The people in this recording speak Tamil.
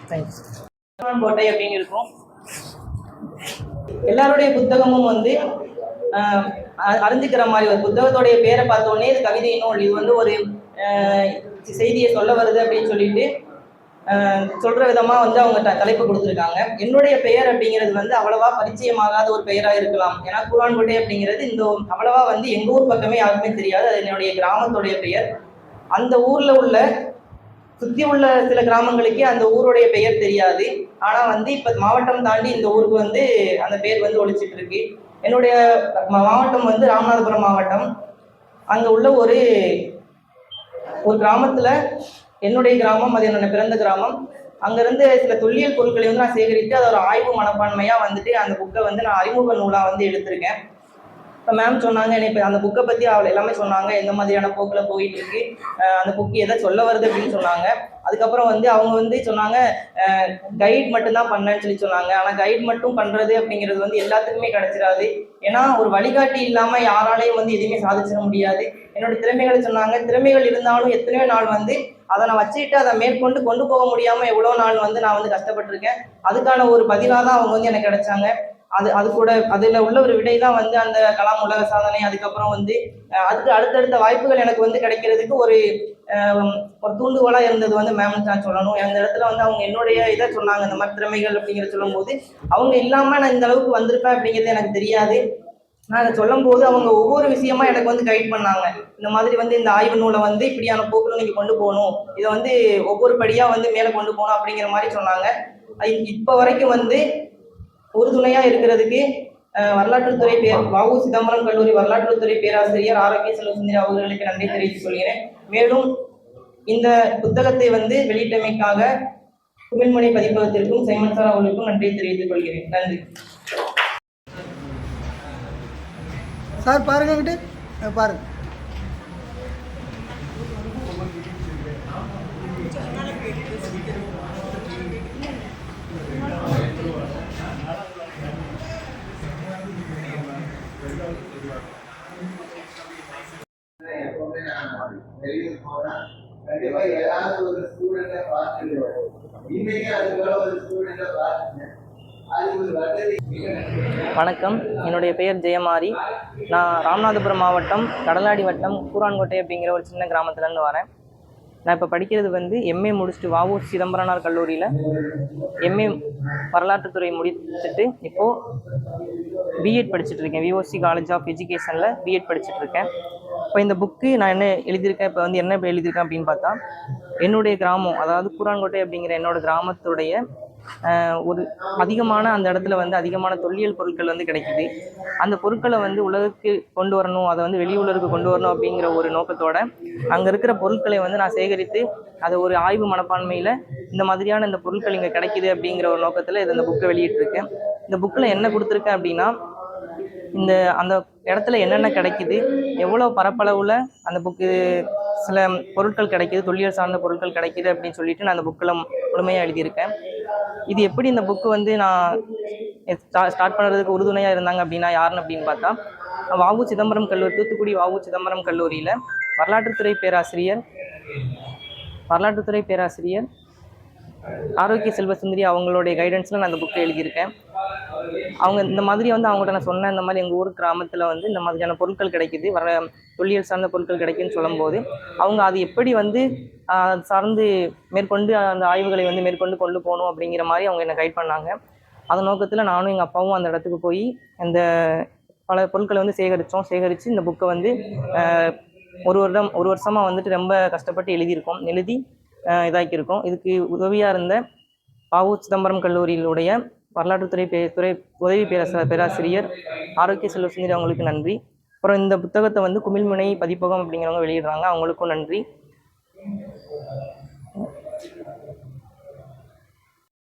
தேங்க்ஸ். கோட்டை அப்படின்னு இருக்கும். எல்லாருடைய புத்தகமும் வந்து அறிஞ்சிக்கிற மாதிரி ஒரு புத்தகத்தோடைய பேரை பார்த்தோன்னே இது கவிதை நூல், இது வந்து ஒரு செய்தியை சொல்ல வருது அப்படின்னு சொல்லிட்டு சொல்ற விதமா வந்து அவங்க தலைப்பு கொடுத்துருக்காங்க. என்னுடைய பெயர் அப்படிங்கிறது வந்து அவ்வளவா பரிச்சயமாகாத ஒரு பெயராக இருக்கலாம். ஏன்னா கூரான்கோட்டை அப்படிங்கிறது இந்த அவ்வளவா வந்து எங்க ஊர் பக்கமே யாருக்குமே தெரியாது. அது என்னுடைய கிராமத்துடைய பெயர். அந்த ஊர்ல உள்ள சுத்தி உள்ள சில கிராமங்களுக்கே அந்த ஊருடைய பெயர் தெரியாது. ஆனா வந்து இப்ப மாவட்டம் தாண்டி இந்த ஊருக்கு வந்து அந்த பெயர் வந்து ஒழிச்சிட்டு இருக்கு. என்னுடைய மாவட்டம் வந்து ராமநாதபுரம் மாவட்டம். அங்க உள்ள ஒரு கிராமத்துல என்னுடைய கிராமம், அது என்னோட பிறந்த கிராமம். அங்கிருந்து சில தொல்லியல் பொருட்களை வந்து நான் சேகரித்து அதை ஒரு ஆய்வு மனப்பான்மையா வந்துட்டு அந்த புக்கை வந்து நான் அறிமுக நூலா வந்து எடுத்திருக்கேன். இப்போ மேம் சொன்னாங்க, எனக்கு அந்த புக்கை பற்றி அவள் எல்லாமே சொன்னாங்க, எந்த மாதிரியான போக்கில் போயிட்டு இருக்கு, அந்த புக்கு எதை சொல்ல வருது அப்படின்னு சொன்னாங்க. அதுக்கப்புறம் வந்து அவங்க வந்து சொன்னாங்க கைட் மட்டும்தான் பண்ணேன்னு சொன்னாங்க. ஆனால் கைட் மட்டும் பண்ணுறது அப்படிங்கிறது வந்து எல்லாத்துக்குமே கிடைச்சிடாது. ஏன்னா ஒரு வழிகாட்டி இல்லாமல் யாராலையும் வந்து எதுவுமே சாதிச்சிட முடியாது. என்னோட திறமைகளை சொன்னாங்க. திறமைகள் இருந்தாலும் எத்தனையோ நாள் வந்து அதை நான் வச்சுக்கிட்டு அதை மேற்கொண்டு கொண்டு போக முடியாமல் எவ்வளோ நாள் வந்து நான் வந்து கஷ்டப்பட்டிருக்கேன். அதுக்கான ஒரு பதிலாக தான் அவங்க வந்து எனக்கு கிடைச்சாங்க. அது கூட அதில் உள்ள ஒரு விடை தான் வந்து அந்த கலாம் உலக சாதனை. அதுக்கப்புறம் வந்து அதுக்கு அடுத்தடுத்த வாய்ப்புகள் எனக்கு வந்து கிடைக்கிறதுக்கு ஒரு தூண்டுகோலாக இருந்தது வந்து மேம் தான் சொல்லணும். அந்த இடத்துல வந்து அவங்க என்னுடைய இதை சொன்னாங்க, இந்த மாதிரி திறமைகள் அப்படிங்கிறத சொல்லும்போது அவங்க இல்லாமல் நான் இந்த அளவுக்கு வந்திருப்பேன் அப்படிங்கிறது எனக்கு தெரியாது. நான் அதை சொல்லும் போது அவங்க ஒவ்வொரு விஷயமா எனக்கு வந்து கைட் பண்ணாங்க. இந்த மாதிரி வந்து இந்த ஆய்வு நூலை வந்து இப்படியான போக்கில் நீங்கள் கொண்டு போகணும், இதை வந்து ஒவ்வொரு படியாக வந்து மேலே கொண்டு போகணும் அப்படிங்கிற மாதிரி சொன்னாங்க. இப்போ வரைக்கும் வந்து உறுதுணையாக இருக்கிறதுக்கு வரலாற்றுத்துறை வஉ சிதம்பரம் கல்லூரி வரலாற்றுத்துறை பேராசிரியர் ஆரோக்கிய செல்வசுந்தரி அவர்களுக்கு நன்றி தெரிவித்துக் கொள்கிறேன். மேலும் இந்த புத்தகத்தை வந்து வெளியிட்டமைக்காக குமிழ்மணி பதிப்பகத்திற்கும் சைமன் சார் அவர்களுக்கும் நன்றி தெரிவித்துக் கொள்கிறேன். நன்றி சார். பாருங்க கிட்ட பாருங்க. வெளியூர் போனா கண்டிப்பா ஏதாவது ஒரு ஸ்டூடெண்ட்டை பார்த்துடுவோம். இன்னைக்கு அதுக்கு ஒரு ஸ்டூடெண்ட்டை பார்த்துட்டேன். வணக்கம், என்னுடைய பெயர் ஜெயமாரி. நான் ராமநாதபுரம் மாவட்டம் கடலாடி வட்டம் கூரான்கோட்டை அப்படிங்கிற ஒரு சின்ன கிராமத்துலேருந்து வரேன். நான் இப்போ படிக்கிறது வந்து எம்ஏ முடிச்சுட்டு வஉ சிதம்பரனார் கல்லூரியில் எம்ஏ வரலாற்றுத்துறை முடிச்சுட்டு இப்போது பிஎட் படிச்சுட்டு இருக்கேன். விஓசி காலேஜ் ஆஃப் எஜுகேஷனில் பிஎட் படிச்சுட்டு இருக்கேன். இப்போ இந்த புக்கு நான் என்ன எழுதியிருக்கேன், இப்போ வந்து என்ன எழுதியிருக்கேன் அப்படின்னு பார்த்தா, என்னுடைய கிராமம் அதாவது கூரான்கோட்டை அப்படிங்கிற என்னோட கிராமத்துடைய ஒரு அதிகமான அந்த இடத்துல வந்து அதிகமான தொல்லியல் பொருட்கள் வந்து கிடைக்குது. அந்த பொருட்களை வந்து உலகுக்கு கொண்டு வரணும், அதை வந்து வெளியுலருக்கு கொண்டு வரணும் அப்படிங்கிற ஒரு நோக்கத்தோட அங்கே இருக்கிற பொருட்களை வந்து நான் சேகரித்து அதை ஒரு ஆய்வு மனப்பான்மையில் இந்த மாதிரியான இந்த பொருட்கள் இங்கே கிடைக்குது அப்படிங்கிற ஒரு நோக்கத்தில் இதை இந்த புக்கை வெளியிட்டிருக்கேன். இந்த புக்கில் என்ன கொடுத்துருக்கேன் அப்படின்னா, அந்த இடத்துல என்னென்ன கிடைக்குது, எவ்வளோ பரப்பளவில் அந்த புக்கு சில பொருட்கள் கிடைக்கிது, தொல்லியல் சார்ந்த பொருட்கள் கிடைக்கிது அப்படின்னு சொல்லிட்டு நான் அந்த புக்கில் முழுமையாக எழுதியிருக்கேன். இது எப்படி இந்த புக்கு வந்து நான் ஸ்டார்ட் பண்ணுறதுக்கு உறுதுணையாக இருந்தாங்க அப்படின்னா யாருன்னு அப்படின்னு பார்த்தா, வஉ சிதம்பரம் கல்லூரி, தூத்துக்குடி வஉ சிதம்பரம் கல்லூரியில் வரலாற்றுத்துறை பேராசிரியர் ஆரோக்கிய செல்வசுந்தரி அவங்களுடைய கைடன்ஸில் நான் அந்த புக்கை எழுதியிருக்கேன். அவங்க இந்த மாதிரி வந்து அவங்கள்ட்ட நான் சொன்னேன், இந்த மாதிரி எங்கள் ஊர் கிராமத்தில் வந்து இந்த மாதிரியான பொருட்கள் கிடைக்குது, தொல்லியல் சார்ந்த பொருட்கள் கிடைக்குதுன்னு சொல்லும்போது அவங்க அது எப்படி வந்து சார்ந்து மேற்கொண்டு அந்த ஆய்வுகளை வந்து மேற்கொண்டு கொண்டு போகணும் அப்படிங்கிற மாதிரி அவங்க என்னை கைட் பண்ணாங்க. அந்த நோக்கத்தில் நானும் எங்கள் அப்பாவும் அந்த இடத்துக்கு போய் அந்த பல பொருட்களை வந்து சேகரித்து இந்த புக்கை வந்து ஒரு வருஷமாக வந்துட்டு ரொம்ப கஷ்டப்பட்டு எழுதி இதாக்கியிருக்கோம். இதுக்கு உதவியாக இருந்த வஉ சிதம்பரம் கல்லூரியிலுடைய வரலாற்றுத்துறை உதவி பேராசிரியர் ஆரோக்கிய செல்வசுந்தரி அவங்களுக்கு நன்றி. அப்புறம் இந்த புத்தகத்தை வந்து குமிழ்மணி பதிப்பகம் அப்படிங்கிறவங்க வெளியிடுறாங்க, அவங்களுக்கும் நன்றி.